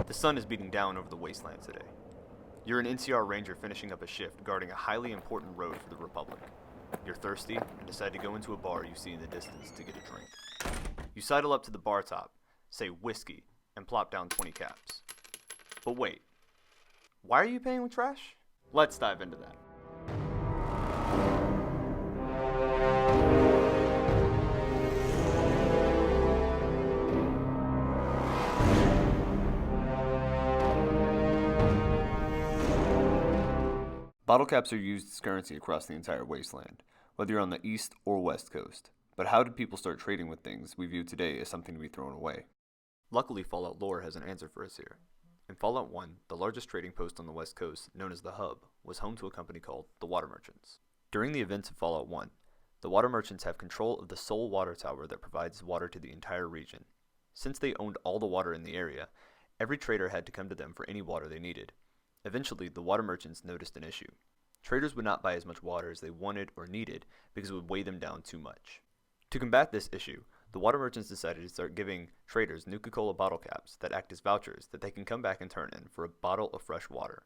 The sun is beating down over the wasteland today. You're an NCR Ranger finishing up a shift guarding a highly important road for the Republic. You're thirsty and decide to go into a bar you see in the distance to get a drink. You sidle up to the bar top, say whiskey, and plop down 20 caps. But wait, why are you paying with trash? Let's dive into that. Bottle caps are used as currency across the entire wasteland, whether you're on the east or west coast. But how did people start trading with things we view today as something to be thrown away? Luckily, Fallout lore has an answer for us here. In Fallout 1, the largest trading post on the west coast, known as the Hub, was home to a company called the Water Merchants. During the events of Fallout 1, the Water Merchants have control of the sole water tower that provides water to the entire region. Since they owned all the water in the area, every trader had to come to them for any water they needed. Eventually, the Water Merchants noticed an issue. Traders would not buy as much water as they wanted or needed because it would weigh them down too much. To combat this issue, the Water Merchants decided to start giving traders Nuka-Cola bottle caps that act as vouchers that they can come back and turn in for a bottle of fresh water.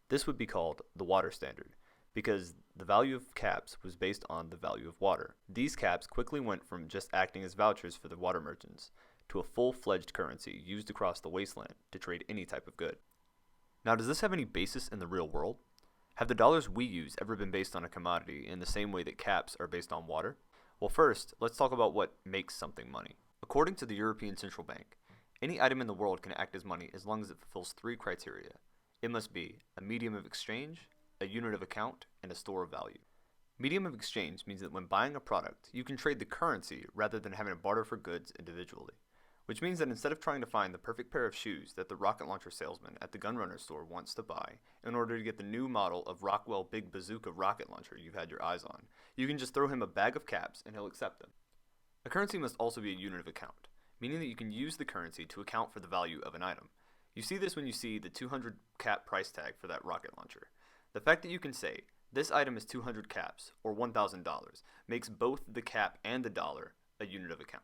This would be called the water standard because the value of caps was based on the value of water. These caps quickly went from just acting as vouchers for the Water Merchants to a full-fledged currency used across the wasteland to trade any type of good. Now, does this have any basis in the real world? Have the dollars we use ever been based on a commodity in the same way that caps are based on water? Well, first, let's talk about what makes something money. According to the European Central Bank, any item in the world can act as money as long as it fulfills three criteria. It must be a medium of exchange, a unit of account, and a store of value. Medium of exchange means that when buying a product, you can trade the currency rather than having to barter for goods individually. Which means that instead of trying to find the perfect pair of shoes that the rocket launcher salesman at the gunrunner store wants to buy in order to get the new model of Rockwell Big Bazooka rocket launcher you've had your eyes on, you can just throw him a bag of caps and he'll accept them. A currency must also be a unit of account, meaning that you can use the currency to account for the value of an item. You see this when you see the 200 cap price tag for that rocket launcher. The fact that you can say, this item is 200 caps, or $1,000, makes both the cap and the dollar a unit of account.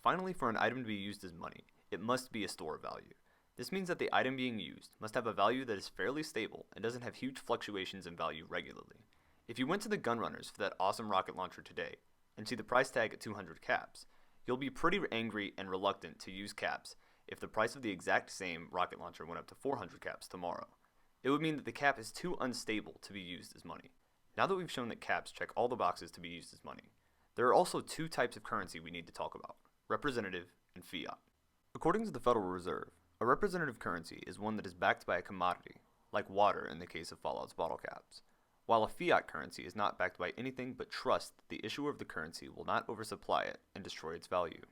Finally, for an item to be used as money, it must be a store of value. This means that the item being used must have a value that is fairly stable and doesn't have huge fluctuations in value regularly. If you went to the gunrunners for that awesome rocket launcher today and see the price tag at 200 caps, you'll be pretty angry and reluctant to use caps if the price of the exact same rocket launcher went up to 400 caps tomorrow. It would mean that the cap is too unstable to be used as money. Now that we've shown that caps check all the boxes to be used as money, there are also two types of currency we need to talk about: representative and fiat. According to the Federal Reserve, a representative currency is one that is backed by a commodity, like water in the case of Fallout's bottle caps, while a fiat currency is not backed by anything but trust that the issuer of the currency will not oversupply it and destroy its value.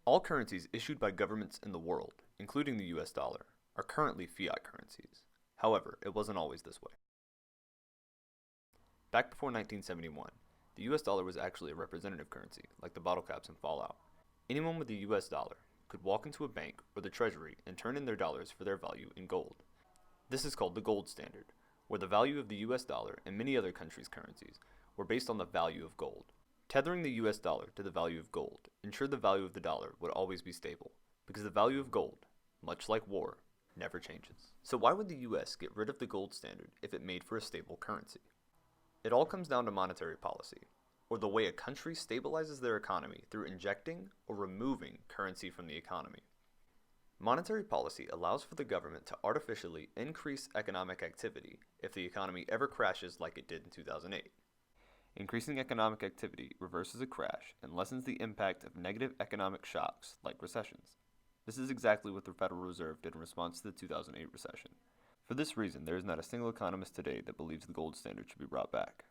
All currencies issued by governments in the world, including the US dollar, are currently fiat currencies. However, it wasn't always this way. Back before 1971, the US dollar was actually a representative currency, like the bottle caps in Fallout. Anyone with the US dollar could walk into a bank or the treasury and turn in their dollars for their value in gold. This is called the gold standard, where the value of the US dollar and many other countries' currencies were based on the value of gold. Tethering the US dollar to the value of gold ensured the value of the dollar would always be stable, because the value of gold, much like war, never changes. So why would the US get rid of the gold standard if it made for a stable currency? It all comes down to monetary policy, or the way a country stabilizes their economy through injecting or removing currency from the economy. Monetary policy allows for the government to artificially increase economic activity if the economy ever crashes like it did in 2008. Increasing economic activity reverses a crash and lessens the impact of negative economic shocks like recessions. This is exactly what the Federal Reserve did in response to the 2008 recession. For this reason, there is not a single economist today that believes the gold standard should be brought back.